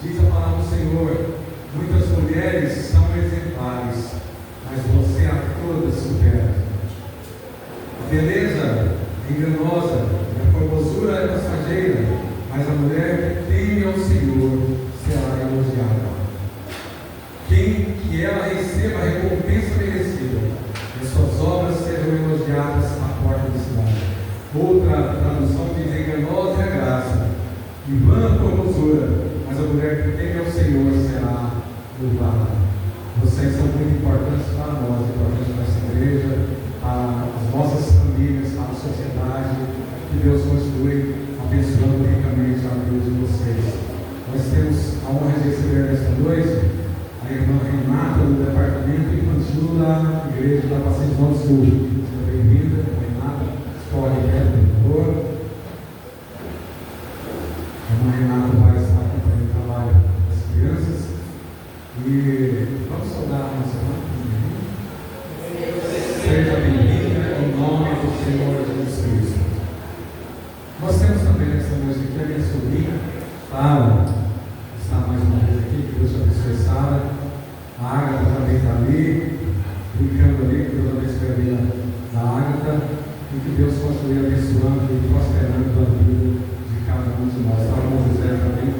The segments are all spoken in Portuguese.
Diz a palavra do Senhor: muitas mulheres são exemplares, mas você a todas supera. A beleza é enganosa e a formosura é passageira, mas a mulher que teme ao Senhor será elogiada. Que ela receba a recompensa merecida, e suas obras serão elogiadas à porta da cidade. Outra tradução diz: enganosa é a graça e vã a formosura, mas a mulher que teme ao Senhor será louvada. Vocês são muito importantes para nós, importantes para essa igreja, para as nossas famílias, para a sociedade. Que Deus continue abençoando ricamente a vida de vocês. Nós temos a honra de receber nesta noite a irmã Renata, do departamento infantil da igreja da Pacificação Sul. Seja bem-vinda, Renata. Escolhe reto, por favor. A irmã Renata vai estar acompanhando o trabalho das crianças. E vamos saudar a nossa irmã. Seja bem-vinda em nome do Senhor Jesus Cristo. Nós temos também nessa noite aqui a minha sobrinha, Sara, está mais uma vez aqui. Que Deus te abençoe, Sara. A Ágata também está ali, brincando ali. Que Deus abençoe a vida da Ágata e que Deus continue abençoando e prosperando a vida de cada um de nós. A irmã José também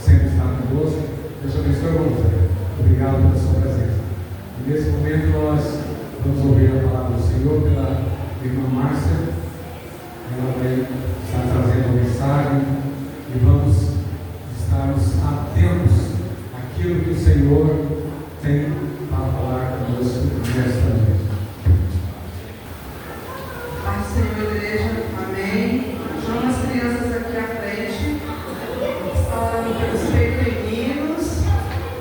sempre está conosco. Deus te abençoe, irmão José. Obrigado pela sua presença. E nesse momento nós vamos ouvir a palavra do Senhor pela irmã Márcia. Ela vai estar trazendo a mensagem e vamos estarmos atentos àquilo que o Senhor tem para falar conosco nesta noite. Paz do Senhor, igreja. Amém. Chama as crianças aqui à frente. Está orando pelos pequeninos.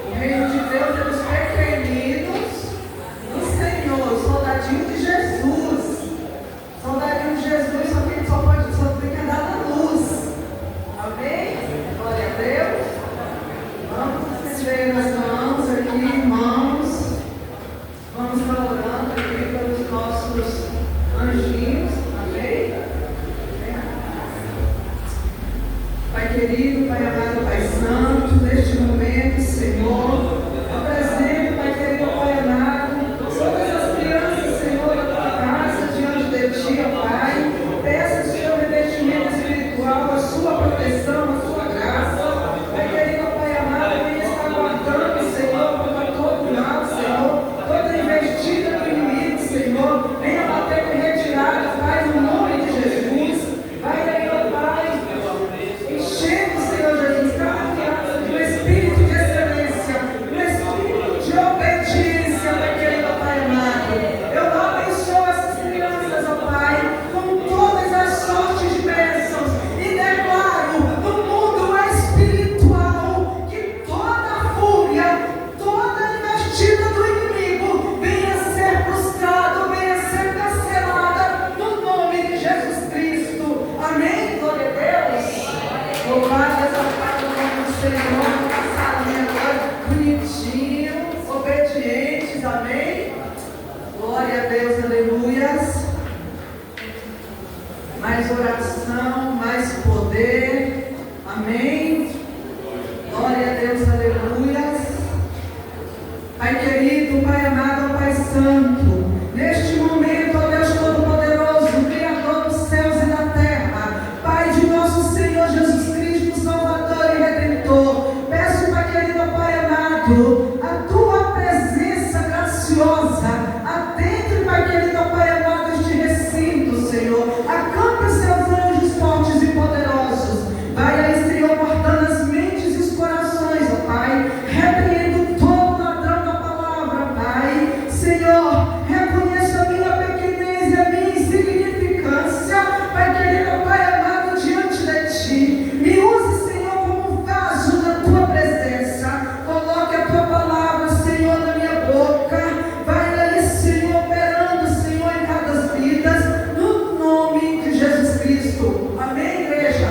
O reino de Deus é dos pequeninos. O Senhor, soldadinho de Jesus. Soldadinho de Jesus, só tem que andar na luz. Amém? Glória a Deus. Vamos estender as mãos aqui, irmãos. Vamos estar orando aqui pelos nossos anjinhos. Amém? Pai querido, Pai amado, Pai santo, neste momento, Senhor, apresento, Pai querido, Pai amado, todas as crianças, Senhor, da tua casa, diante de ti, ó Pai. Peço o seu revestimento espiritual, a sua proteção, a sua graça. Pai querido, Pai amado, venha estar guardando, Senhor, contra todo mal, Senhor, toda investida do inimigo, Senhor, venha bater com retirada, Pai, no nome de Jesus. Vai aí, ó Pai, enchendo, Senhor Jesus, cada criança de um espírito de excelência, um espírito de obediência, Pai querido, Pai amado. Eu abençoo essas crianças, ó Pai, com todas as sortes de bênçãos e declaro no mundo espiritual que toda fúria, toda investida do inimigo venha ser frustrada, venha ser cancelada no nome de Jesus Cristo. Amém? Glória a Deus. Louvado exaltado o nome do Senhor. Passarinho agora bonitinho, obedientes. Amém? Glória a Deus, aleluias. Mais oração, mais poder. Amém? Glória a Deus, aleluias. Pai querido, Pai amado, Pai santo, neste momento, ó Deus Todo-Poderoso, Criador dos céus e da terra, Pai de nosso Senhor Jesus Cristo, Salvador e Redentor, peço, Pai querido, Pai amado, a tua presença graciosa, adentre, Pai querido, Pai amado, este recinto, Senhor, acampe os seus anjos fortes e poderosos, vai aí, Senhor, guardando as mentes e os corações, ó Pai, repreendo todo ladrão da palavra, Pai, Senhor, reconheço a minha pequenez e a minha insignificância, Pai querido, Pai amado, diante de Ti, me use, Senhor, como um vaso da Tua presença, coloque a Tua palavra, Senhor, na minha boca, vai aí, Senhor, operando, Senhor, em cada vida, no nome de Jesus Cristo. Amém, igreja?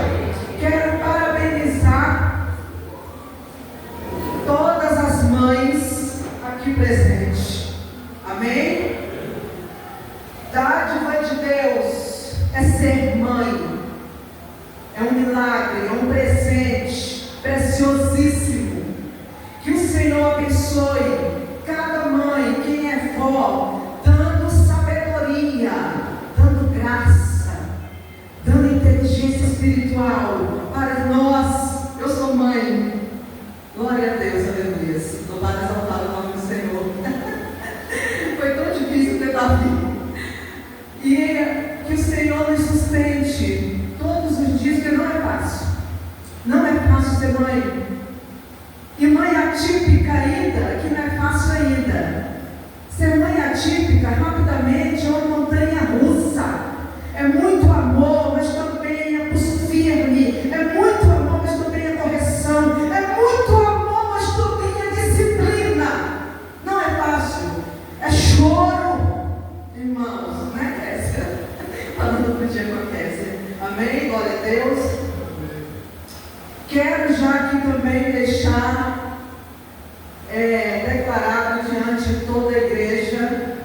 Quero parabenizar todas as mães aqui presentes. Amém? Dádiva de Deus é ser mãe. É um milagre, é um presente preciosíssimo. Senhor abençoe cada mãe, quem é vó, dando sabedoria, dando graça, dando inteligência espiritual para nós. Eu sou mãe. Glória a Deus, aleluia. Louvado e exaltado o nome do Senhor. Foi tão difícil ter Davi. E que o Senhor nos sustente todos os dias, porque não é fácil. Não é fácil ser mãe. E mãe atípica ainda, que não é fácil ainda. Ser mãe atípica, rapidamente, é uma montanha russa. É muito amor, mas também é pulso firme. É muito amor, mas também é correção. É muito amor, mas também é disciplina. Não é fácil. É choro, irmãos, né, Kézia? Falando pro dia com a Kézia. Amém? Glória a Deus. Quero já aqui também deixar declarado diante de toda a igreja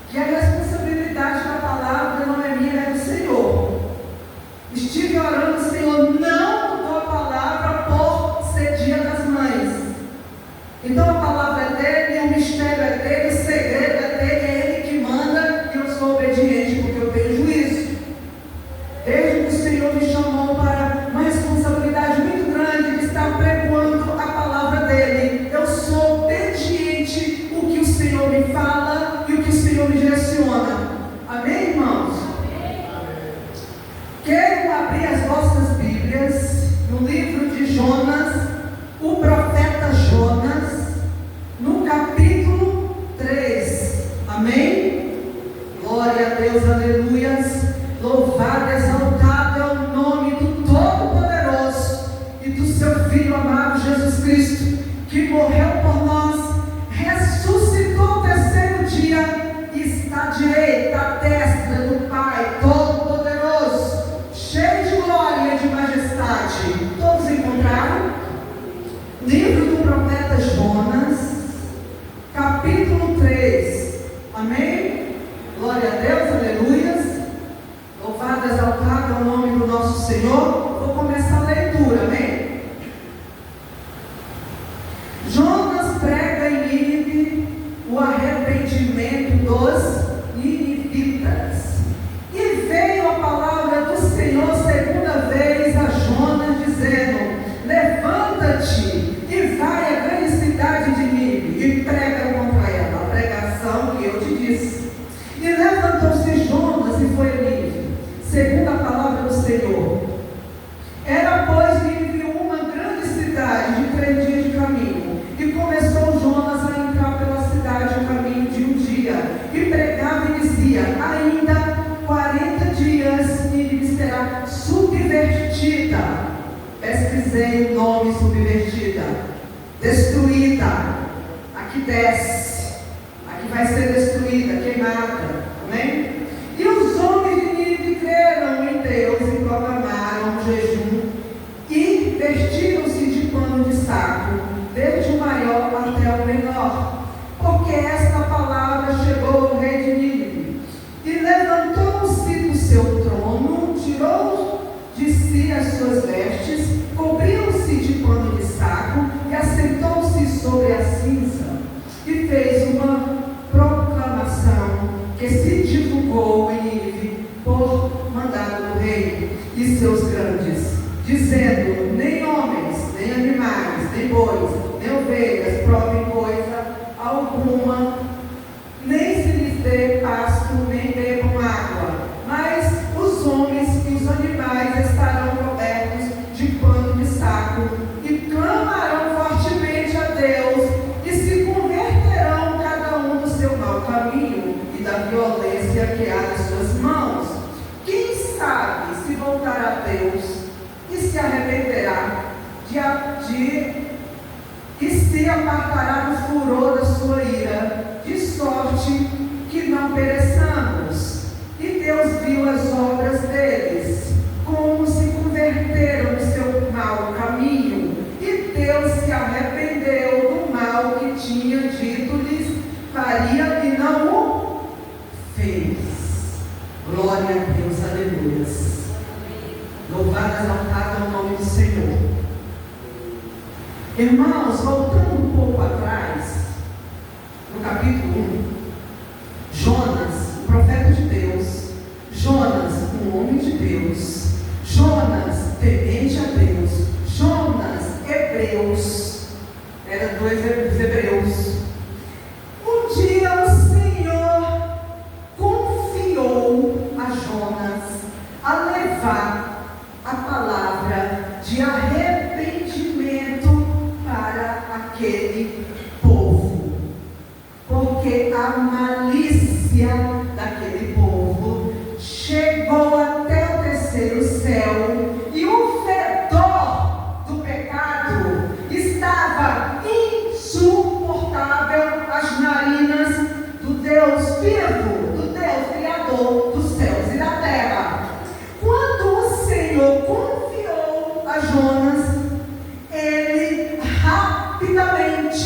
que a responsabilidade da palavra não é minha, é do Senhor. Estive orando, o Senhor não mudou a palavra por ser dia das mães. Então a palavra é dele, o mistério é dele, o segredo é dele, é ele que manda, e eu sou obediente porque eu tenho juízo. Desde que o Senhor me chamou para uma responsabilidade muito grande de estar pregoando a palavra dele, eu sou obediente o que o Senhor me fala e o que o Senhor me direciona. Amém, irmãos? Quero abrir as vossas Bíblias no livro de Jonas, o profeta Jonas, no capítulo 3. Amém? Glória a Deus, aleluias. Louvado, exaltado é o nome do Todo-Poderoso e do seu Filho amado Jesus Cristo, que morreu por nós, ressuscitou ao terceiro dia e está à direita, à destra do Pai Todo-Poderoso, cheio de glória e de majestade. Todos encontraram? Livro do profeta Jonas, capítulo 3. Amém? Glória a Deus, aleluias. Louvado, exaltado é o nome do nosso Senhor. Vou começar a leitura, amém? Jonas prega em Nínive o arrependimento dos ninivitas. E veio a palavra do Senhor segunda vez a Jonas, dizendo: levanta-te e vai à grande cidade de Nínive e prega contra ela a pregação que eu te disse. E levantou-se Jonas e foi a Nínive, segundo a palavra do Senhor. Era, pois, Nínive uma grande cidade de 3 dias de caminho. E começou Jonas a entrar pela cidade o caminho de um dia. E pregava e dizia: ainda 40 dias Nínive será subvertida. Pesquisei o nome subvertida. Destruída. Aqui desce. Aqui vai ser destruída, queimada. Amém? E os homens de Nínive creram em Deus e proclamaram jejum e vestiram-se de pano de saco, desde o maior até o menor, porque esta palavra chegou ao rei de Nínive. E levantou-se do seu trono, tirou de si as suas vestes, cobriu-se de pano de saco e assentou-se sobre a cinza e fez uma proclamação que se divulgou em Nínive por mandado do rei e seus grandes, dizendo: nem homens, nem animais, nem bois, nem ovelhas provem coisa alguma, nem se lhes dê pasto, nem bebam água, mas os homens e os animais estarão cobertos de pano de saco e clamarão fortemente a Deus e se converterão cada um do seu mau caminho e da violência que há nas suas mãos. Quem sabe se voltará a Deus e se arrependerá e se apartará do furor da sua ira, de sorte que não pereçamos. E Deus viu as obras deles, como se converteram no seu mau caminho, e Deus se arrependeu do mal que tinha dito-lhes faria e não o fez. Glória a Deus, aleluia. Louvado, exaltado é o nome do Senhor. Irmãos, voltando um pouco atrás, Hebreus. Um dia o Senhor confiou a Jonas a levar a palavra de arrependimento para aquele povo, porque a malícia daquele povo chegou até o terceiro céu e o fedor do pecado estava insuportável às narinas do Deus vivo, do Deus Criador dos céus e da terra. Quando o Senhor confiou a Jonas, ele rapidamente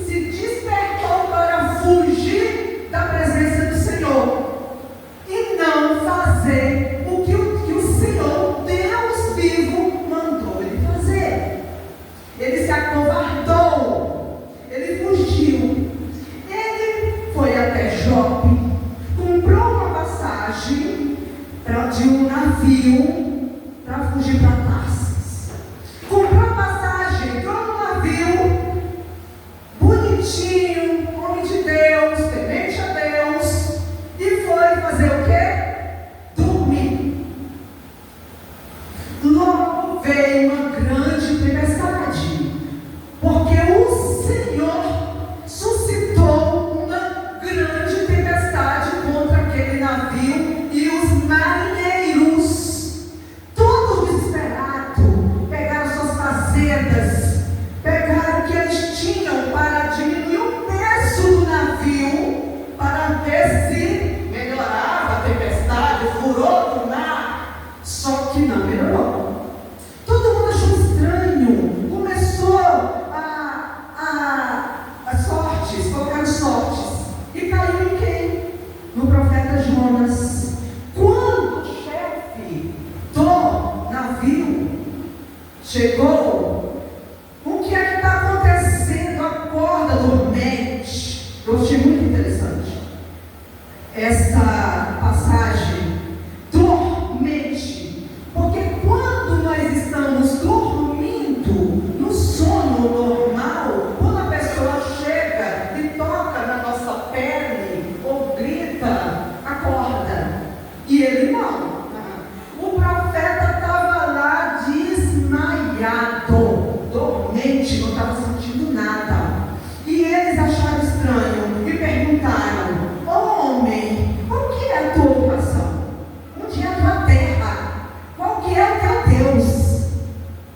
se despertou para fugir da presença do Senhor e não fazer o que o Senhor, Deus vivo, mandou ele fazer. Ele se acovardou, ele fugiu, ele foi até Jope, comprou uma passagem de um navio para fugir para Tarsis. Comprou a passagem, entrou no navio, bonitinho, homem de Deus, temente a Deus, e foi fazer o quê? Dormir. Logo veio uma grande tempestade, porque o Senhor suscitou uma grande tempestade contra aquele navio e os marinheiros, todos desesperados, pegaram suas fazendas, pegaram o que eles tinham para diminuir o peso do navio, para ver se melhorava a tempestade, o furor do mar. Só que não melhorou. Todo mundo achou estranho. Começou as sortes, colocaram sortes. E caiu em quem? No profeta Jonas. Quando o chefe do navio chegou, o que é que está acontecendo? Acorda, dormente. Eu achei muito interessante essa passagem, dormente, porque quando nós estamos dormindo no sono normal, quando a pessoa chega e toca na nossa pele ou grita, acorda, e ele não. O profeta estava lá desmaiado, dormente, não estava sentindo nada, e eles acharam estranho e perguntaram: homem, qual que é a tua ocupação? Onde é a tua terra? Qual que é o teu Deus?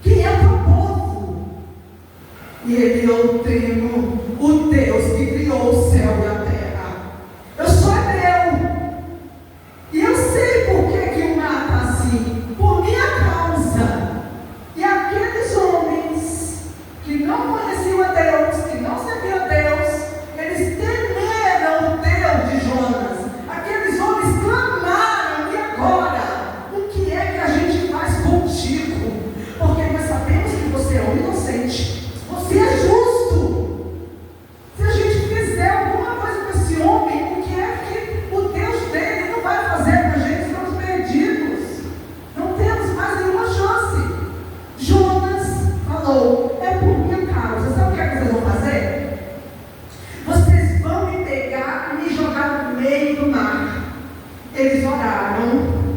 Quem é o teu povo? E ele: eu temo o Deus que criou o céu e a terra. Eu sou hebreu, e eu sei por que o mar está assim, por minha causa. E aqueles homens que não conheciam a Deus, que não serviam a Deus, eles temeram o Deus de Jonas. Aqueles homens clamaram: e agora? O que é que a gente faz contigo? Porque nós sabemos que você é um inocente, você é justo. Se a gente fizer alguma coisa com esse homem, o que é que o Deus dele não vai fazer para a gente? Estamos perdidos, não temos mais nenhuma chance. Jonas falou: é por minha causa. Sabe o que é que vocês vão fazer? Vocês vão me pegar e me jogar no meio do mar. Eles oraram,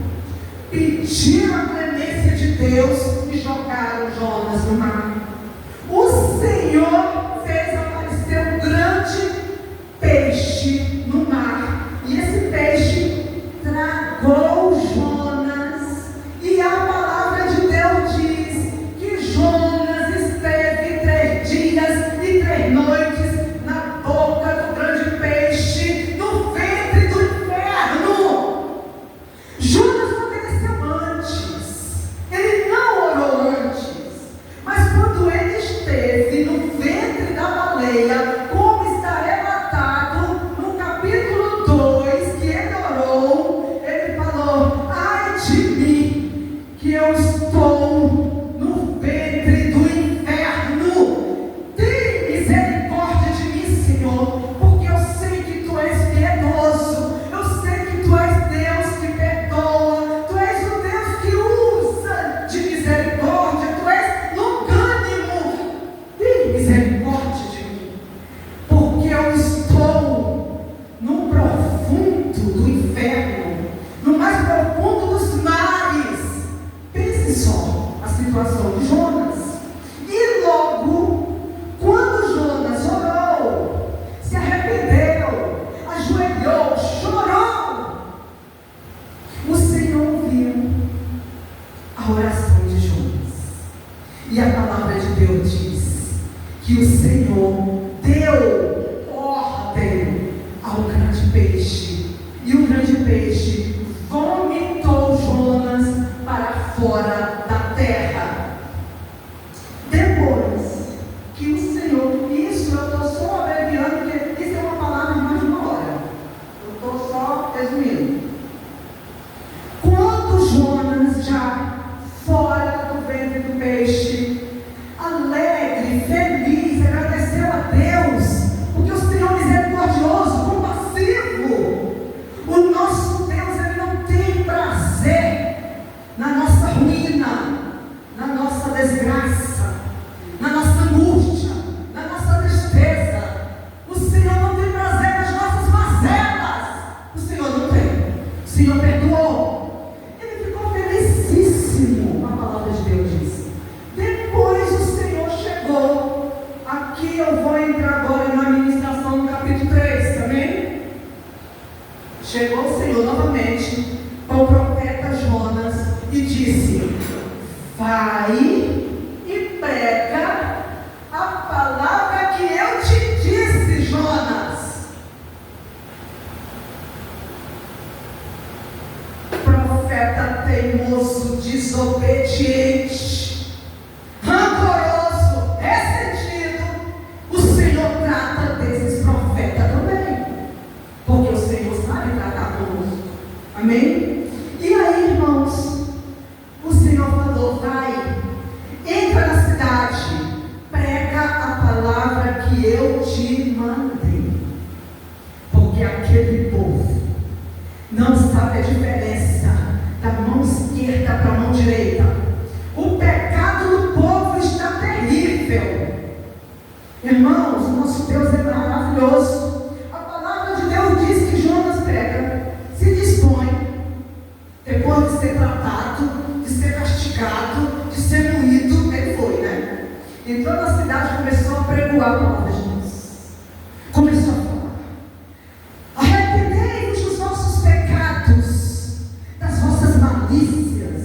pediram a clemência de Deus e jogaram Jonas no mar. O Senhor fez aparecer um grande peixe no mar, e esse peixe tragou Jonas. E a palavra de Deus diz que Jonas esteve 3 dias e 3 noites na boca do grande peixe, no ventre do inferno. Jonas não obedeceu antes, ele não orou antes, mas quando ele esteve no ventre da baleia, como está relatado no capítulo 2, que ele orou, ele falou: ai de mim, que eu estou no ventre do inferno. Tem misericórdia de mim, Senhor, porque eu sei que Tu és piedoso, eu sei que Tu és Deus que perdoa, Tu és o Deus que usa de misericórdia, Tu és longânimo. Tem misericórdia de mim. Senhor deu ordem ao grande peixe, e o grande peixe vomitou Jonas para fora da terra. Depois que o Senhor, isso eu estou só abreviando, porque isso é uma palavra de mais de uma hora, eu estou só resumindo. Quando Jonas, já fora do ventre do peixe, alegre, feliz, agradeceu a Deus, porque o Senhor é misericordioso, compassivo. O nosso Deus, Ele não tem prazer na nossa ruína, na nossa desgraça, na nossa angústia, na nossa tristeza. O Senhor não tem prazer nas nossas mazelas. O Senhor não tem. O Senhor perdoou. Ele ficou felicíssimo, a palavra de Deus diz. Depois o Senhor chegou. Aqui eu vou entrar agora na ministração do capítulo 3, amém? Chegou o Senhor novamente para o profeta Jonas e disse: vai e prega a palavra que eu te disse, Jonas. Profeta teimoso, desobediente, rancoroso, ressentido, o Senhor trata desses profetas também, porque o Senhor sabe tratar conosco, amém? E aí, irmãos, o Senhor falou: vai, entra na cidade, prega a palavra que eu te mandei, porque aquele povo não sabe a diferença da mão esquerda para a mão direita. O pecado do povo está terrível. Irmãos, o nosso Deus é maravilhoso. A palavra de Deus diz que Jonas prega, se dispõe, depois de ser tratado, de ser castigado, de ser moído, ele foi, né? Entrou na cidade e começou a pregoar a palavra de Deus. Começou a falar: arrependei-vos dos vossos pecados, das vossas malícias,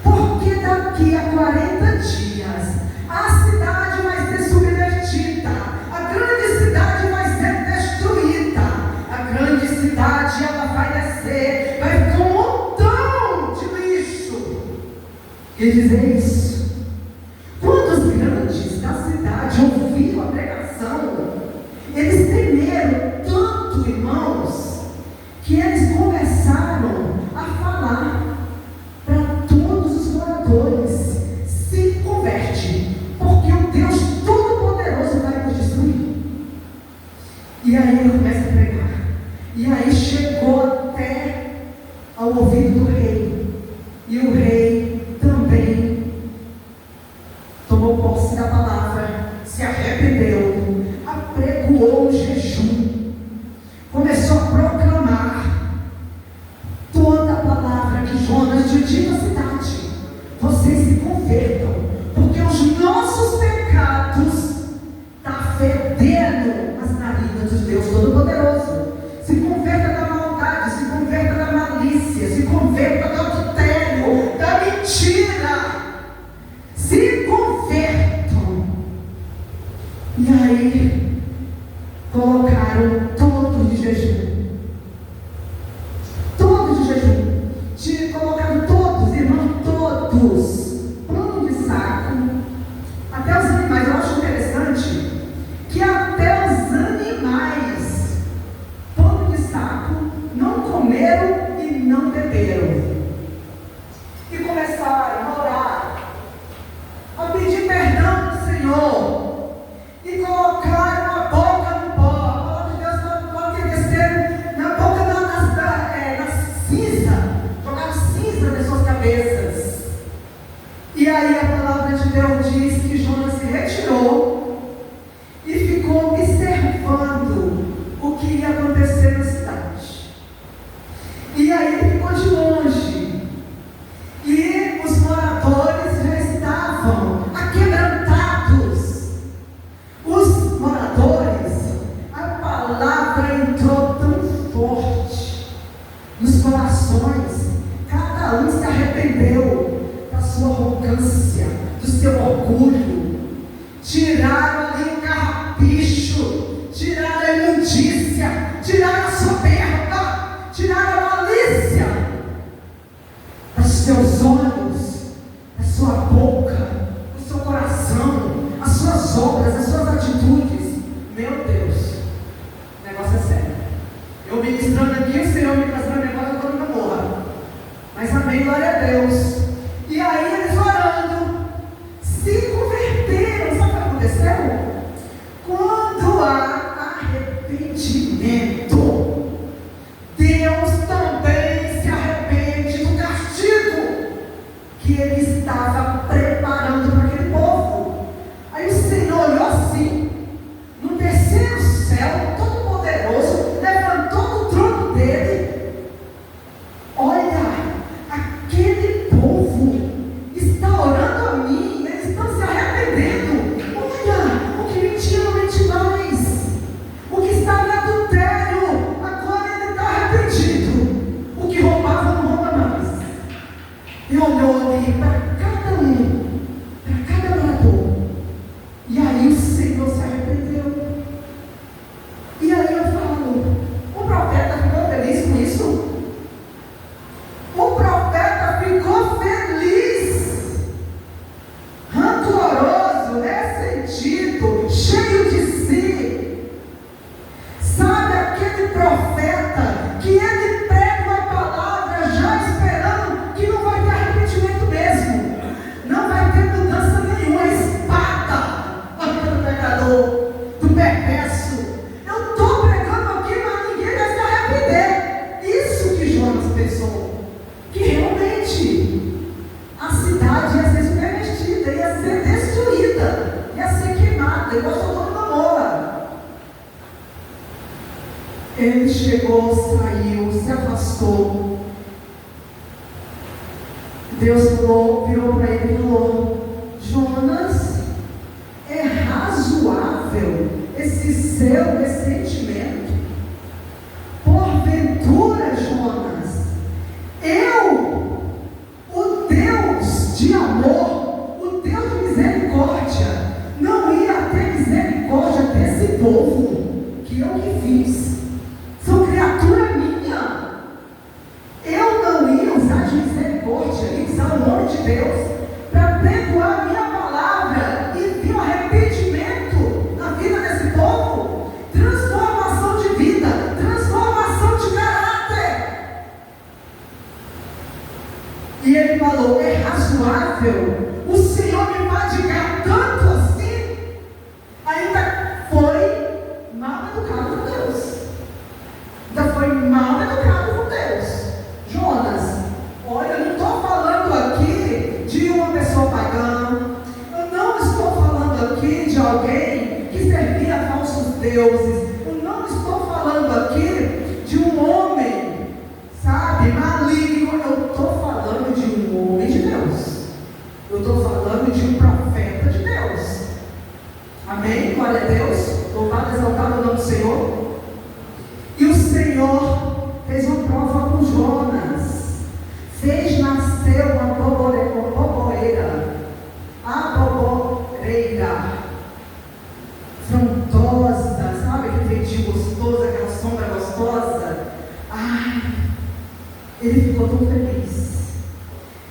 porque daqui a 40 dias a cidade vai ser subvertida, a grande cidade vai ser destruída, a grande cidade ela vai descer, vai ficar um montão de lixo. E dizer isso, quando os grandes da cidade ouviram a pregação, eles temeram tanto, irmãos, que eles começaram a falar para todos os moradores: se converte, porque o Deus Todo-Poderoso vai nos destruir. E aí ele começa a pregar, e aí chegou até ao ouvido do rei, e o rei também tomou posse da palavra, se arrependeu, apregoou o jejum, começou a proclamar toda a palavra que Jonas tinha dito à cidade: vocês se convertam, porque os nossos pecados estão fedendo as narinas de Deus Todo-Poderoso. Se converta da maldade, se converta da malícia, se converta do adultério, da mentira. Se convertam. E aí colocaram todos de jejum. Todos de jejum. Colocaram todos, irmãos, todos. Pano de saco. Até os animais. Eu acho interessante que até os animais, pano de saco, não comeram e não beberam. E começaram a orar, a pedir perdão do Senhor, e colocaram a boca no pó. A palavra de Deus fala que desceram Ele chegou, saiu, se afastou. Deus virou para ele e falou: Jonas, é razoável esse seu ressentimento? Porventura, Jonas, eu, o Deus de amor, o Deus de misericórdia, não ia ter misericórdia desse povo que eu que fiz? São criatura minha. Eu não ia usar de misericórdia e usar o nome de Deus para perdoar a minha palavra e vir um arrependimento na vida desse povo, transformação de vida, transformação de caráter. E ele falou: é razoável o Senhor me fadigar tanto assim? Ainda foi mal educado com Deus. Ainda foi mal educado com Deus. Jonas, olha, eu não estou falando aqui de uma pessoa pagã. Eu não estou falando aqui de alguém que servia a falsos deuses. Eu não estou falando aqui de um homem, sabe, maligno. Eu estou falando de um homem de Deus. Eu estou falando de um profeta de Deus. Amém? Glória a Deus. Louvado, exaltado o nome do Senhor. E o Senhor fez uma prova com Jonas. Fez nascer uma boboreira. A boboreira frondosa, sabe aquele ventinho gostoso, aquela sombra gostosa? Ai, ele ficou tão feliz.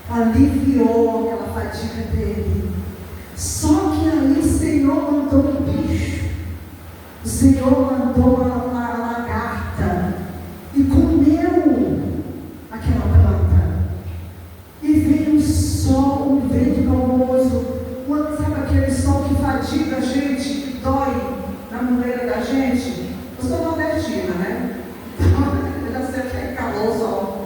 Aliviou aquela fadiga dele. Só que aí o Senhor mandou um bicho. O Senhor mandou a lagarta e comeu aquela planta. E veio um sol, um vento calmoso. Sabe aquele sol que fadiga a gente, que dói na mulher da gente? Eu sou nordestina, né? Então, deve ser aquele calor só.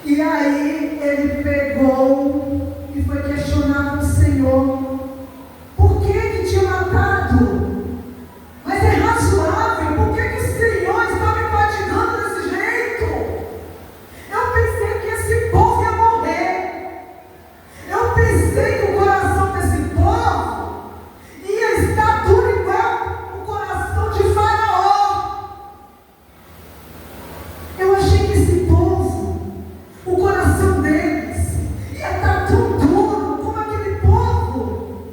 E aí ele pegou e foi questionar o Senhor. Por que tinha matado? Mas é razoável, por que o Senhor está me fatigando desse jeito? Eu pensei que esse povo ia morrer. Eu pensei que o coração desse povo ia estar duro igual o coração de Faraó. Eu achei que esse povo, o coração deles, ia estar tão duro como aquele povo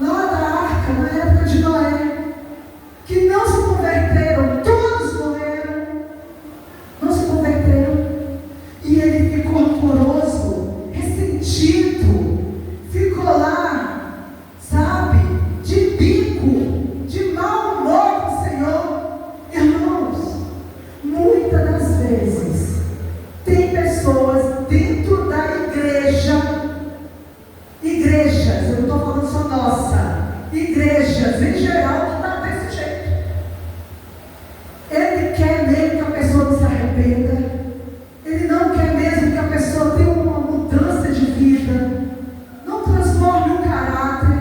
lá da arca, na época de Noé, que não se converteram, todos morreram, não se converteram. E ele ficou rancoroso, ressentido, ficou lá, sabe, de bico, de mau humor com o Senhor. Irmãos, muitas das vezes tem pessoas dentro da igrejas, eu não estou falando só nossa, igrejas em geral, que está desse jeito. Ele quer mesmo que a pessoa não se arrependa. Ele não quer mesmo que a pessoa tenha uma mudança de vida, não transforme um caráter,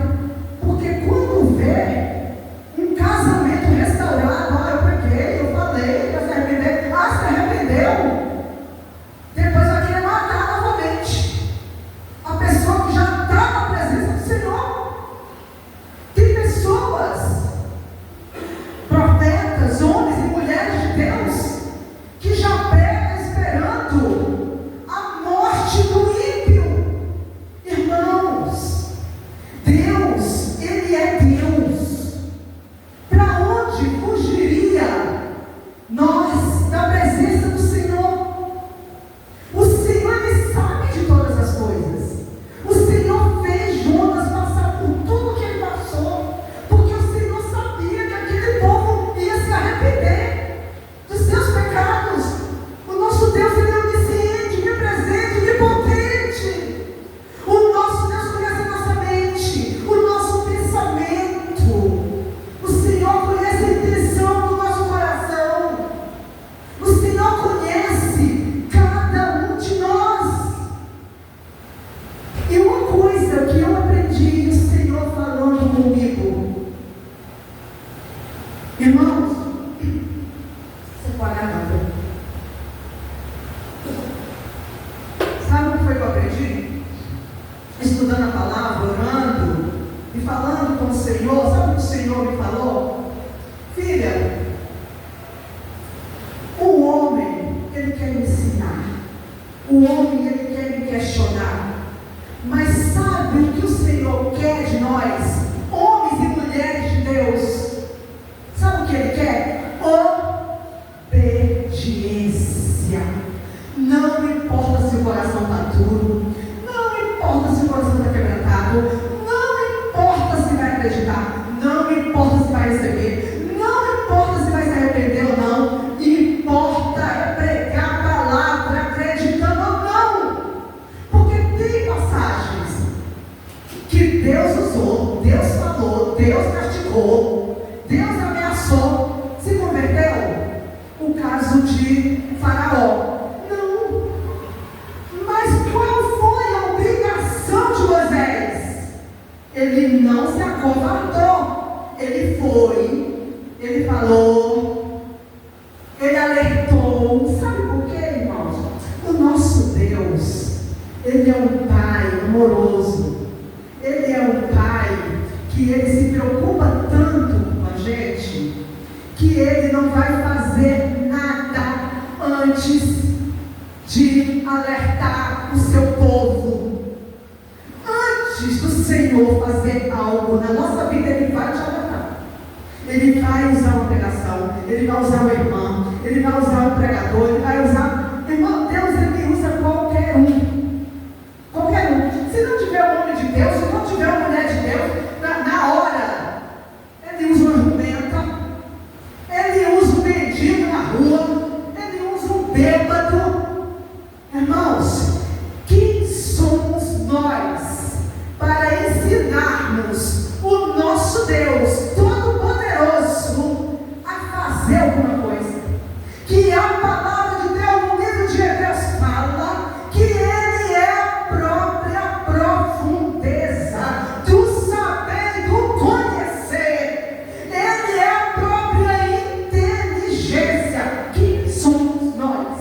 porque quando vê um casamento restaurado, eu preguei, eu falei, vai se arrepender. Se arrependeu, depois vai querer matar novamente a pessoa que já está na presença do Senhor. Tem pessoas, profetas, homens e mulheres de Deus, que já pegam esperando a morte do ímpio. Irmãos, Deus, Ele é Deus. Para onde fugiria nós da presença do Senhor? O Senhor, Ele sabe de todas as coisas. O Senhor fez Jonas passar por tudo que ele passou, porque o Senhor sabia que aquele povo ia se arrepender dos seus pecados. O nosso Deus, Ele é onisciente, onipresente, onipotente. O nosso Deus conhece a nossa mente, o nosso pensamento. O Senhor conhece a intenção do nosso coração. O Senhor conhece cada um de nós. E uma coisa que eu aprendi, o Senhor falando comigo, irmãos, você espalhar nada. Sabe o que foi que eu aprendi? Estudando a palavra, orando e falando com o Senhor. Sabe o que o Senhor me falou? Filha, o homem, ele quer me ensinar. O homem, ele quer me questionar. Mas sabe o que o Senhor quer de nós, homens e mulheres de Deus? Sabe o que Ele quer? Obediência. Não importa se o coração está duro, não importa se o coração está quebrantado, não importa se vai acreditar, não importa se vai receber, não importa se vai se arrepender ou não, importa é pregar a palavra, acreditando ou não. Porque tem passagens que Deus usou, Deus falou, Deus castigou, Deus ameaçou, se converteu. O caso de Faraó. Não. Mas qual foi a obrigação de Moisés? Ele não se acovardou. Ele foi, ele falou, ele alertou. Sabe por quê, irmãos? O nosso Deus, Ele é um Pai amoroso. Ele é um Pai que Ele se preocupa tanto com a gente, que Ele não vai fazer nada antes de alertar o seu povo. Antes do Senhor fazer algo na nossa vida, Ele vai te alertar. Ele vai usar uma pregação, Ele vai usar uma irmã, Ele vai usar um pregador, Ele vai usar... Irmão, Deus, Ele usa qualquer um. Qualquer um. Se não tiver um homem de Deus, se não tiver uma mulher de Deus, na hora, Ele usa uma jumenta, Ele usa um mendigo na rua, Ele usa um bêbado. Irmãos, quem somos nós para ensinarmos o nosso Deus Todo-Poderoso a fazer alguma coisa? Que a palavra de Deus no livro de Hebreus fala que Ele é a própria profundeza do saber e do conhecer. Ele é a própria inteligência. Quem somos nós?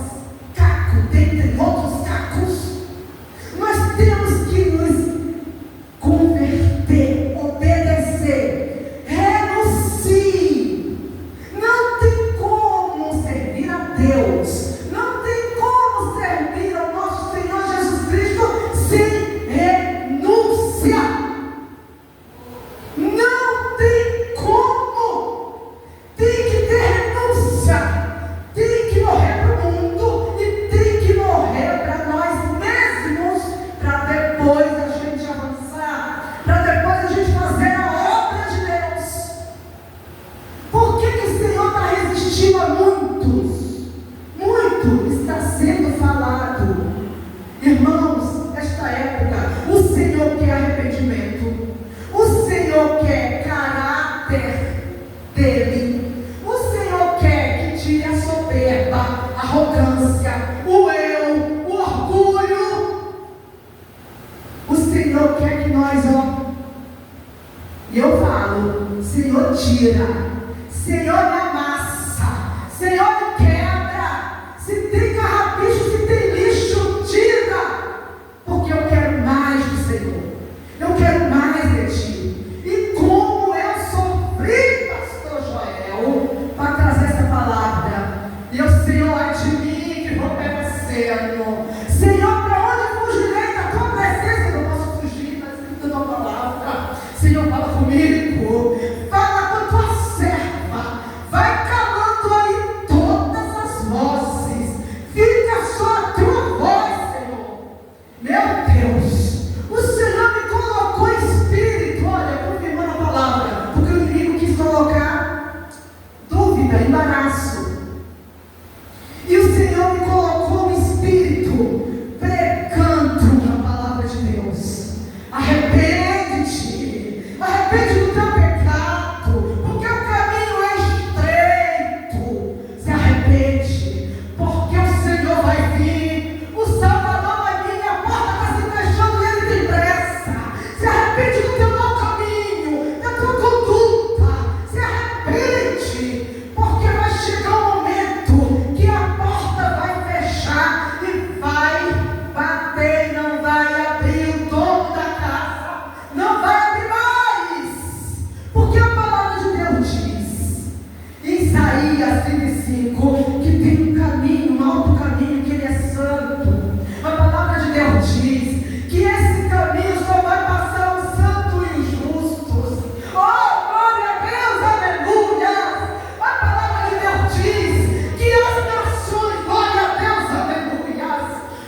Caco, dentre outros cacos. Nós temos que nos converter, obedecer, renuncie. Não tem como servir a Deus, não tem como servir ao nosso Senhor Jesus Cristo sem renúncia. Não tem como. Tem que ter renúncia. Tem que morrer para o mundo e tem que morrer para nós mesmos, para depois a gente avançar, para depois a gente fazer a obra de Deus. Por que o Senhor está resistindo a muitos? Muito está sendo falado. Irmãos, nesta época, o Senhor quer arrependimento. O Senhor quer caráter dele. O Senhor quer que tire a soberba, a arrogância, o eu, o orgulho. O Senhor quer que nós, e eu falo, Senhor tira, Senhor amassa, Senhor quebra. Se tem carrapicho, se tem lixo, tira. Porque eu quero mais do Senhor. Eu quero mais de ti. E como eu sofri, pastor Joel, para trazer essa palavra. E o Senhor é de mim que vou perecendo. Senhor, para onde eu fugirei da tua presença? Eu não posso fugir da tua palavra. Senhor, fala comigo. Fala com a tua serva. Vai calando aí todo Isaías 35, que tem um caminho, um alto caminho, que ele é santo. A palavra de Deus diz que esse caminho só vai passar os santos e os justos. Oh, glória a Deus, aleluia! A palavra de Deus diz que as nações, glória a Deus, aleluia!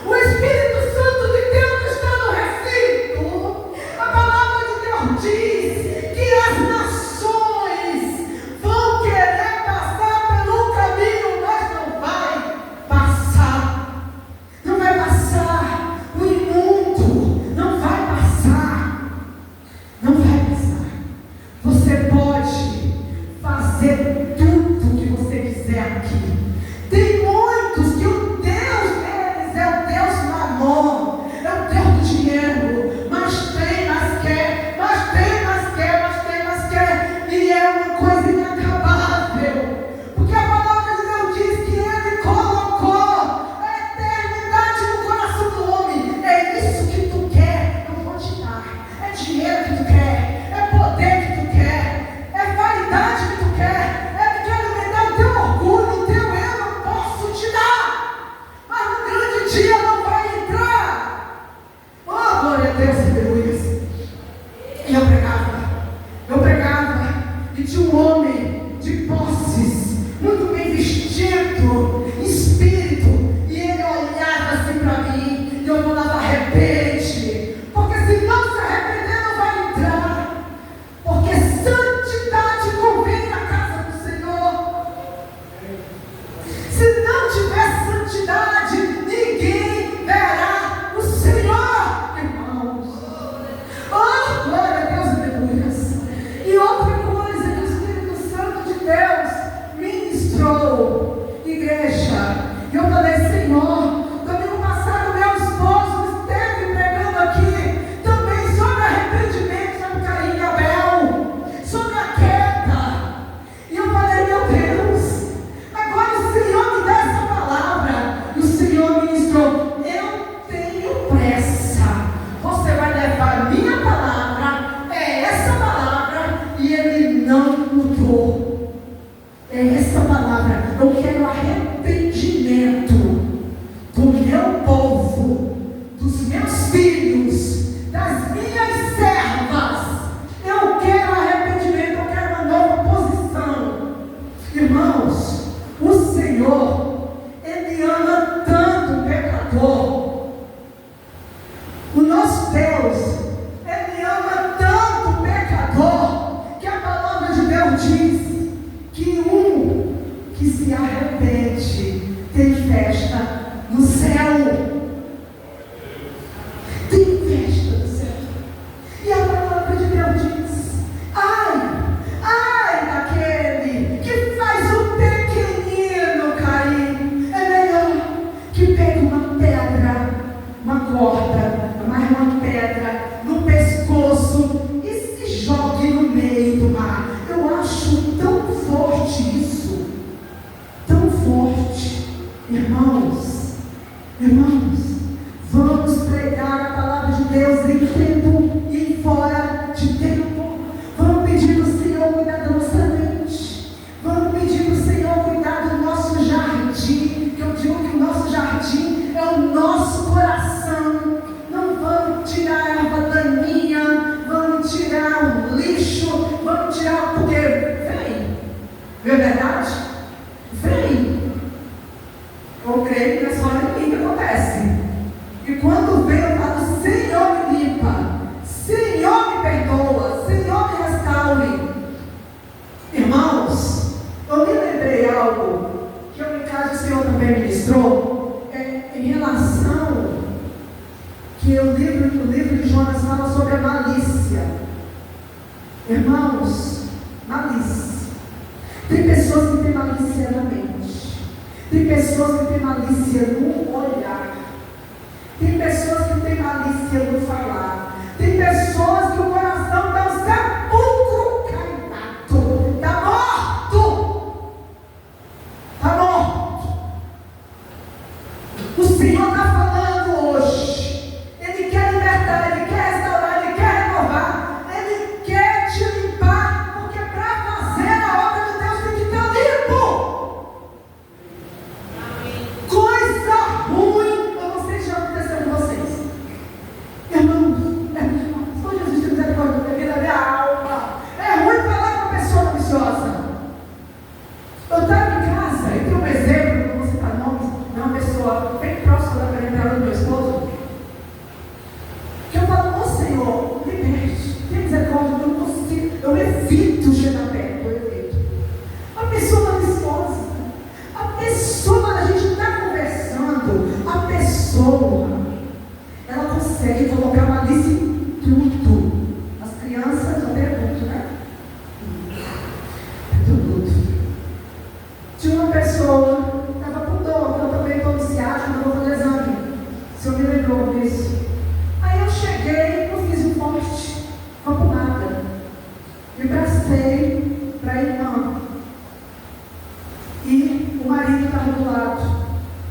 O Espírito Santo de Deus está no recinto. A palavra de Deus diz que as nações vão querer passar pelo caminho, mas não vai passar. Não vai passar. O imundo não vai passar. Não vai passar. Você pode fazer tudo que você quiser aqui. Tem muitos que o Deus deles é o Deus mamon, é o Deus do dinheiro, mas tem, mas quer, mas tem, mas quer, mas tem, mas quer, e é uma coisa inacabável, porque a palavra de Deus diz que Ele colocou a eternidade no coração do homem. É isso que tu quer, eu vou te dar. É dinheiro que tu quer, é poder que tu quer, é vaidade que tu quer, é que alimentar o teu orgulho, o teu eu não posso te dar, mas no grande dia não vai entrar. Oh, glória a Deus, aleluia. E eu pregava, e tinha um homem de posses, muito bem vestido, espírito, e ele olhava assim para mim, e eu falava: arrepende, porque se não se arrepender não vai entrar, porque santidade convém na casa do Senhor. Se não tiver santidade, ninguém verá o Senhor, irmãos. Oh, glória a Deus, aleluia. E outra coisa que o Espírito Santo de Deus ministrou, igreja, e eu falei: Senhor, domingo passado meu esposo esteve pregando aqui também sobre arrependimento, sobre Caim e Abel, sobre a queda. E eu falei: meu Deus, agora o Senhor me dá essa palavra. E o Senhor ministrou: eu tenho pressa. Você vai levar a minha palavra, é essa palavra, e ele não mudou. É essa palavra. Eu quero arrependimento do meu povo, dos meus filhos, das minhas servas. Eu quero arrependimento, eu quero uma nova posição. Irmãos, o Senhor, Ele ama tanto o pecador. O nosso Deus, Ele ama tanto o pecador, que a palavra de Deus diz que um que se arrepende tem festa no céu. Tem festa no céu. E a palavra de Deus diz: ai daquele que faz o pequenino cair. É melhor que pegue uma pedra, uma corda, amarre uma pedra no pescoço e se jogue no meio do mar. Eu acho tão forte isso, tão forte. Irmãos, vamos pregar a palavra de Deus em tempo e fora de tempo. Vamos pedir ao Senhor cuidar da nossa mente. Vamos pedir ao Senhor cuidar do nosso jardim, que eu digo que o nosso jardim é o nosso coração. Não vamos tirar a erva daninha, vamos tirar o lixo, vamos tirar porque vem. Não é verdade? Vem. Eu creio que não é só em mim que acontece. E quando vem, eu falo: Senhor, me limpa, Senhor, me perdoa, Senhor, me restaure. Irmãos, eu me lembrei algo que eu, em casa, o Senhor também ministrou, em relação que o livro de Jonas fala sobre a malícia. Irmãos, malícia. Tem pessoas que têm malícia na mente. Tem pessoas que têm malícia no olhar. Tem pessoas que têm malícia no falar. Tem pessoas que o coração está um sepulcro caído. Está morto. Está morto. O Senhor está falando hoje. Ele quer libertar, Ele quer restaurar, Ele quer renovar. Ele quer te limpar. Porque para fazer a obra de Deus tem que estar limpo. pessoa bem próxima da parentela do meu esposo, que eu falo, ô Senhor, liberte, tem misericórdia, eu não consigo, eu evito chegar perto, eu evito. A pessoa maliciosa, a pessoa, quando a gente está conversando, a pessoa, ela consegue colocar malícia em tudo. As crianças, eu pergunto, né? Tudo. Tinha uma pessoa, estava com dor, eu também estou no ciático, eu vou fazer exame. Se eu me lembrou disso. Aí eu cheguei, eu fiz um poste, uma pomada. Me bracei para a irmã. E o marido estava do lado,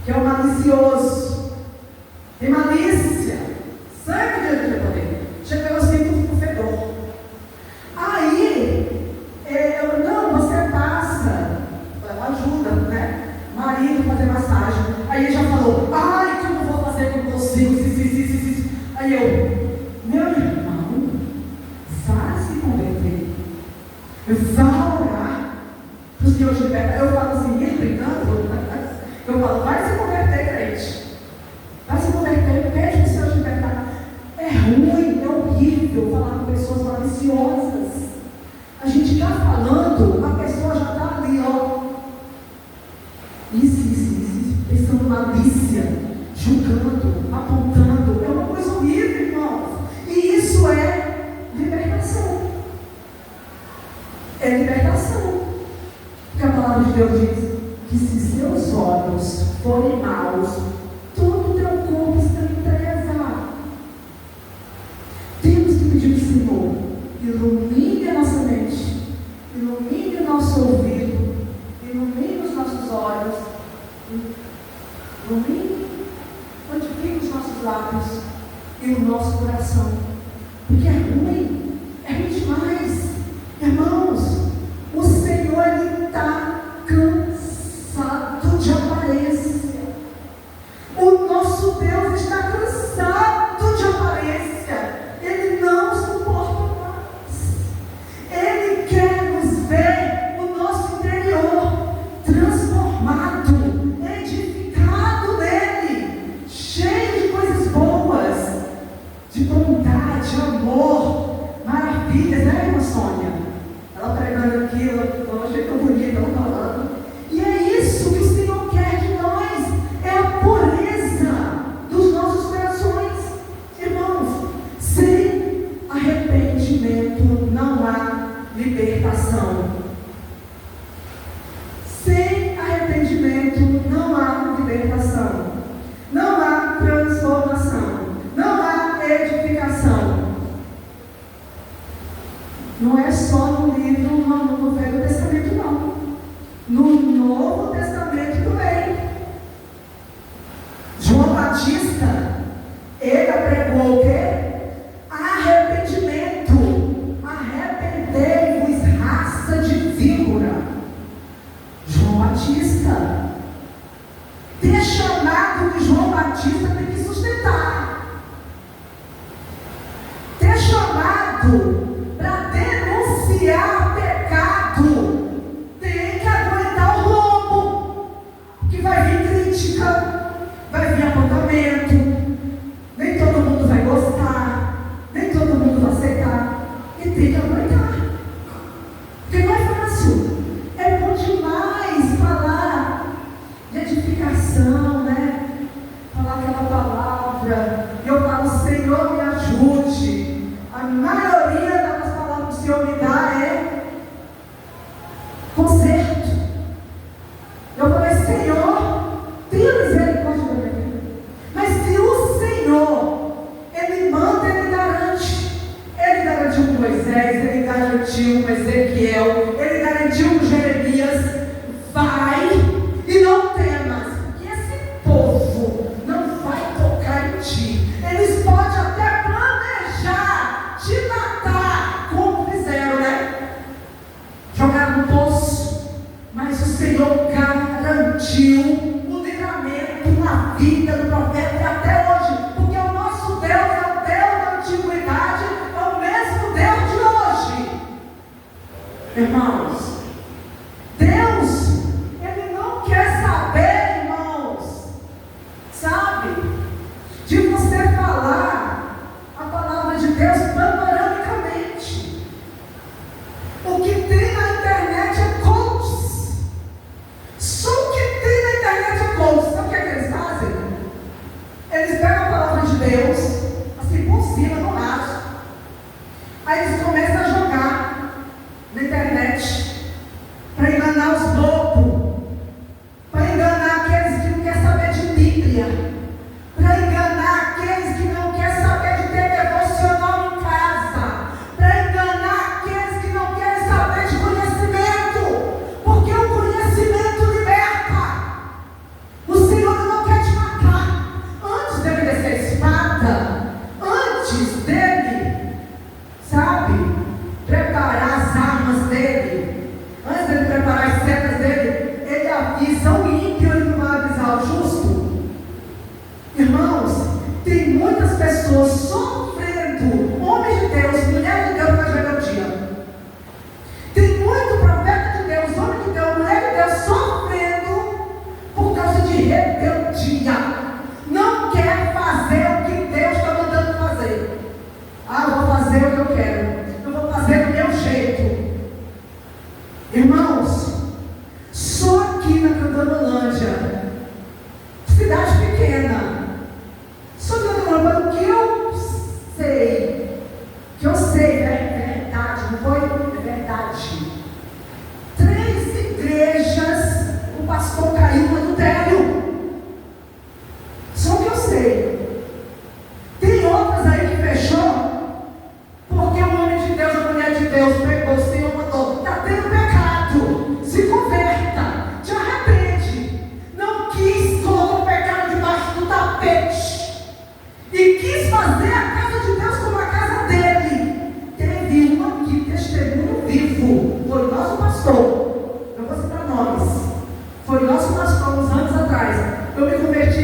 que é o malicioso. Tem malícia. Sangue de Deus de poder. Chegou assim com fedor. Aí, eu, não, você passa. Ajuda, né? Marido fazer massagem. Aí ele já falou, ai, que eu não vou fazer com você. Aí eu, meu irmão, vá se converter. Vá orar. Para o Senhor te libertar. Eu falo assim, ele brincando. Eu falo, vai se converter, crente. Vai se converter, pede para o Senhor te libertar. É ruim, é horrível falar com pessoas maliciosas. A gente está falando, a pessoa já está ali, ó. Isso, pensando malícia, julgando, apontando. É uma coisa horrível, irmãos. E isso é libertação. É libertação. Porque a palavra de Deus diz que se seus olhos forem maus, todo o teu corpo está em treva. Temos que pedir ao Senhor, ilumine a nossa mente, ilumine o nosso ouvido, ilumine os nossos olhos, ilumine, fortifique os nossos lábios e o nosso coração. Porque é ruim demais. Irmãos, o Senhor, Ele está cansado de aparência. O nosso Deus está cansado de aparência. Ele não suporta mais. Ele quer nos ver o nosso interior transformado, edificado nele, cheio de coisas boas, de bondade, amor, maravilhas, né, irmã Sônia? Ela pregando aquilo, eu achei tão bonita, ela falando. E é isso que o Senhor quer de nós, é a pureza dos nossos corações. Irmãos, sem arrependimento não há libertação. Sem arrependimento não há libertação. Não há transformação. Não há edificação. Não é só no livro, no Velho Testamento, não. No Novo Testamento também. João Batista, ele pregou o quê? Arrependimento. Arrependei-vos, raça de víbora. João Batista. Ter chamado de João Batista tem que sustentar. Ter chamado para denunciar pecado, tem que aguentar o lombo, que vai vir crítica, vai vir apontamento, nem todo mundo vai gostar, nem todo mundo vai aceitar, e tem que aguentar, porque não é fácil. É bom demais falar de edificação, né? Falar aquela palavra, e eu falo, Senhor, me ajude. A maioria das palavras que o Senhor me dá é conserto. Eu falei, Senhor, tenha misericórdia da minha vida. Mas se o Senhor, Ele manda, Ele garante. Ele garantiu com Moisés, Ele garantiu com Ezequiel, Ele garantiu com Jeremias. Vai e não temas, que esse povo não vai tocar em ti. Eles podem até planejar te matar, como fizeram, né? Jogaram no poço, mas o Senhor garantiu o livramento na vida do profeta e até hoje, porque o nosso Deus é o Deus da antiguidade, é o mesmo Deus de hoje. Irmãos, Deus, Ele não quer saber, irmãos,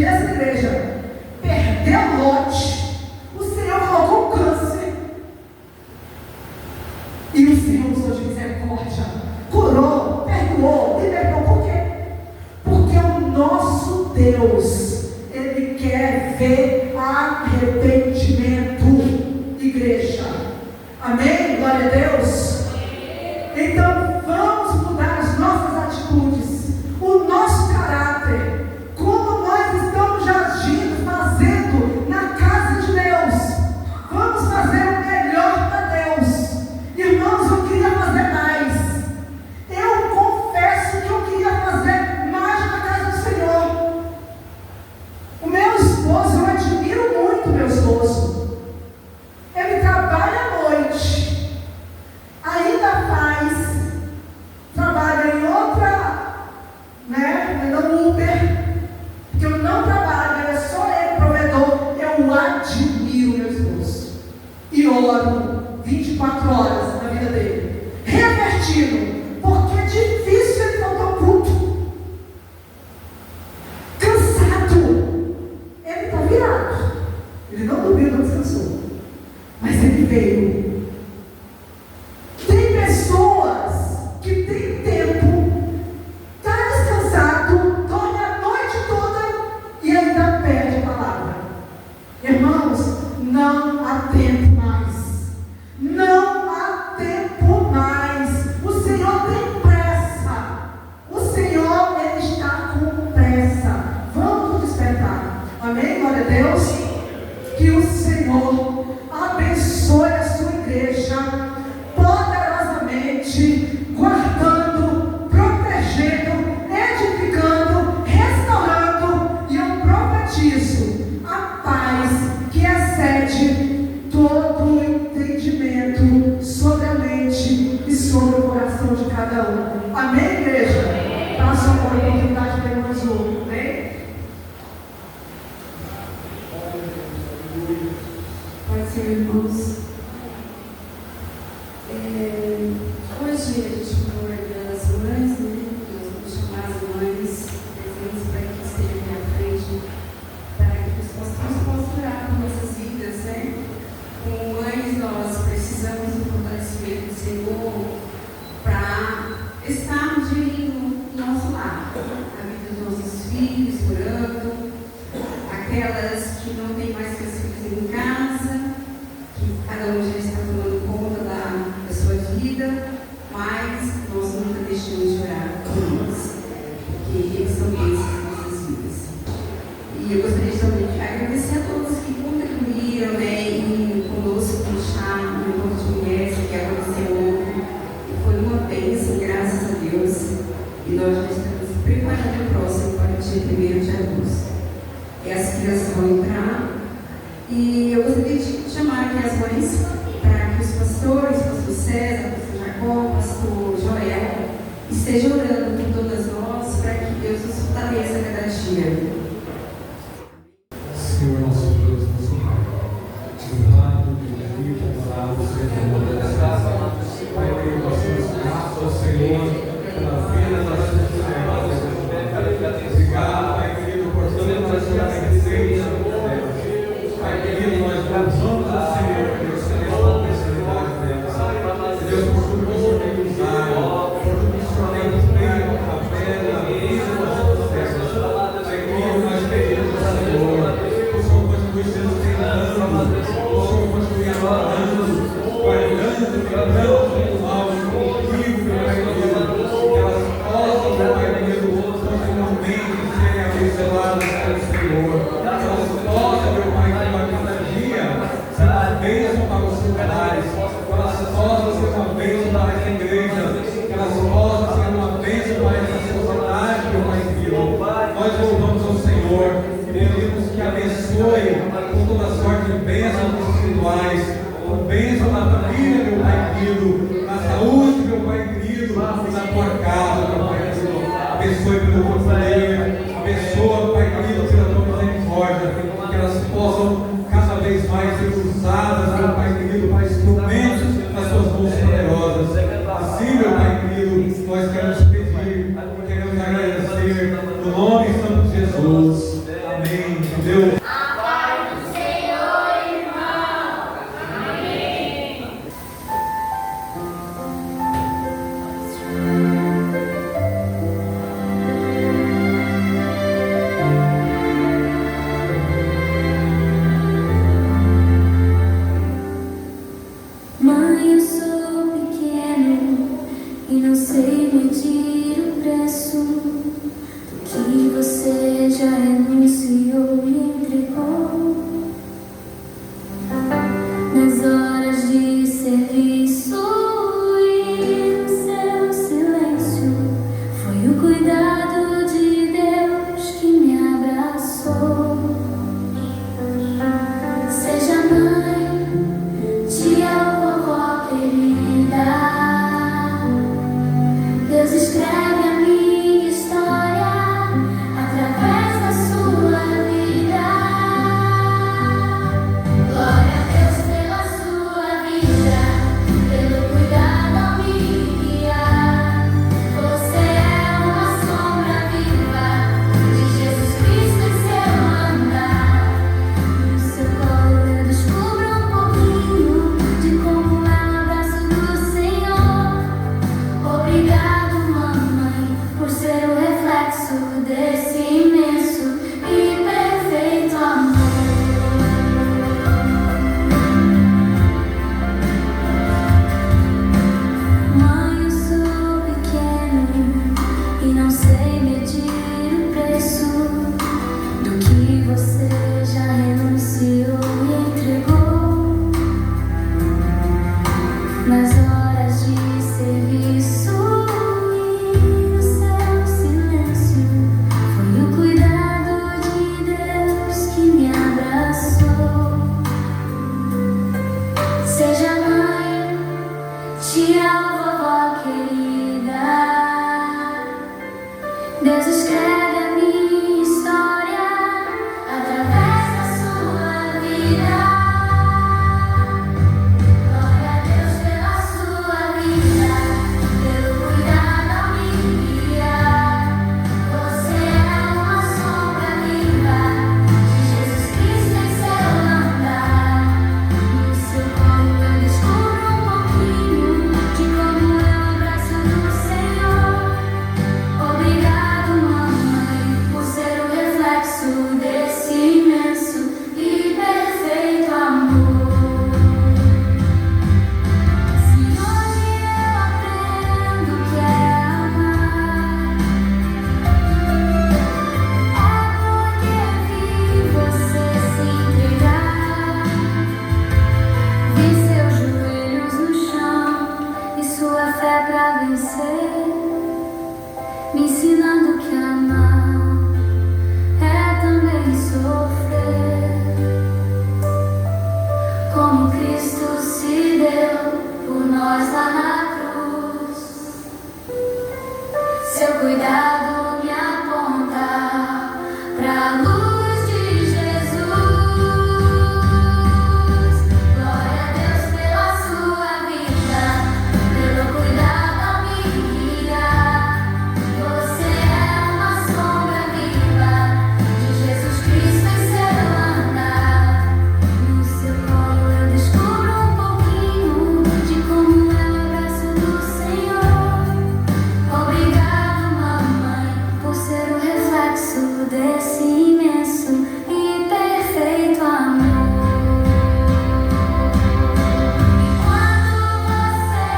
gente dessa igreja perdeu lote, o Senhor colocou um câncer. E o Senhor usou de misericórdia, curou, perdoou, libertou. Por quê? Porque o nosso Deus, Ele quer ver arrependimento, igreja. Amém? Glória a Deus. Então vamos mudar as nossas atitudes, o nosso caráter, como nós estamos agindo, fazendo na casa de Deus. Vamos fazer o melhor para Deus. Irmãos, eu queria fazer mais. Eu confesso que eu queria fazer mais na casa do Senhor. O meu esposo, eu admiro muito o meu esposo. Ele trabalha à noite, ainda trabalha em outra, no Uber, porque eu não trabalho, é só ele provedor. Eu admiro meu esposo e oro 24 horas na vida dele, revertido, porque é difícil ele faltar ao culto, cansado. Ele está virado, ele não dormiu, não descansou, mas ele veio. Tem pessoas que têm tempo, está descansado, dorme a noite toda e ainda perde a palavra. Irmãos, não há tempo mais. Não há tempo mais. O Senhor tem pressa. O Senhor, Ele está com pressa. Vamos despertar. Amém? Glória a Deus. Que o Senhor abençoe a sua igreja poderosamente, guardando, protegendo, edificando, restaurando. E eu profetizo a paz que excede todo o entendimento sobre a mente e sobre o coração de cada um. Amém, igreja? Passo a oportunidade para irmãos outros. Amém? Pode ser, irmãos. Hoje a gente comemora as mães, nós vamos chamar as mães presentes para que estejam aqui à frente, para que os pastores possam orar por nossas vidas, Como mães, nós precisamos do fortalecimento do Senhor para estarmos gerindo o nosso lar, a vida dos nossos filhos, orando, aquelas que não têm mais seus filhos em casa, que cada um já está tomando conta da sua vida, mas nós nunca deixamos de orar por eles, porque eles são bênçãos nas nossas vidas. E eu gostaria também de agradecer a todos que contribuíram, e conosco no chá, no encontro de mulheres que aconteceu ontem. E foi uma bênção, graças a Deus. E nós já estamos preparando o próximo para o dia 1º de agosto. E as crianças vão entrar. E eu gostaria de chamar aqui as mães para que os pastores, pastor César, pastor Jacó, pastor Joel, estejam orando por todas nós para que Deus nos fortaleça a cada dia. Senhor nosso Deus, nosso Pai, honrado, bendito, adorado seja o nome da graça. Pai, nós somos gratos ao Senhor pela vida das pessoas. Obrigado, Pai querido, por todas as suas bênçãos. Pai querido, nós louvamos ao Senhor pela excelente especialidade delas. Deus, por tudo que o Senhor tem usado, por tudo que o Senhor tem feito através da vida das suas pessoas. Pai querido, nós pedimos ao Senhor, o Senhor continue sendo treinando, o Senhor continue adorando, guardando, livrando do mal, contigo, meu Pai querido, que elas possam, meu Pai querido, continuamente serem abençoadas pelo Senhor, que elas possam, meu Pai, que a cada dia ser uma bênção para os seus lares, que elas possam ser uma bênção para essa igreja, que elas possam ser uma bênção para essa sociedade, meu Pai querido. Nós louvamos ao Senhor, pedimos que abençoe com toda sorte de bênçãos espirituais, com bênção na família, meu Pai querido, na saúde, meu Pai querido, na tua casa, meu Pai querido. Abençoe pelo teu poder, abençoa, Pai querido, pela tua misericórdia, que elas possam cada vez mais ser usadas, meu Pai querido, para instrumentos nas tuas mãos poderosas. Assim, meu Pai querido, nós queremos pedir, queremos agradecer, no nome santo de Jesus. Amém. sei medir o preço do que você já renunciou e entregou. Nas horas de serviço e no seu silêncio, foi o cuidado de Deus que me abraçou. Seja mãe, tia ou vovó querida, Deus escreve a minha história através da sua vida. Glória a Deus pela sua vida, pelo cuidado ao me guiar. Você é uma sombra viva de Jesus Cristo em seu andar. No seu colo eu descubro um pouquinho de como é o abraço do Senhor. Obrigado, mamãe, por ser o reflexo desse imenso e perfeito amor. Se hoje eu aprendo o que é amar, é porque vi você se entregar. Vi seus joelhos no chão e sua fé pra vencer, me ensinando que amar é também sofrer. Como Cristo se deu por nós lá na cruz, seu cuidado me aponta pra luz de Jesus. Glória a Deus pela sua vida, pelo cuidado ao me guiar. Você é uma sombra viva de Jesus Cristo em seu andar. No seu colo eu descubro um pouquinho de como é o abraço do Senhor. Obrigado, mamãe, por ser o reflexo desse imenso e perfeito amor. E quando você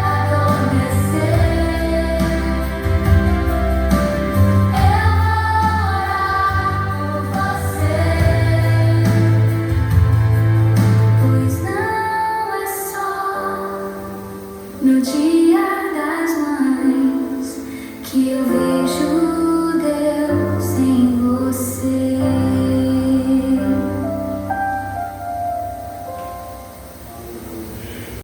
adormecer, eu vou orar por você, pois não é só no dia das mães que eu vejo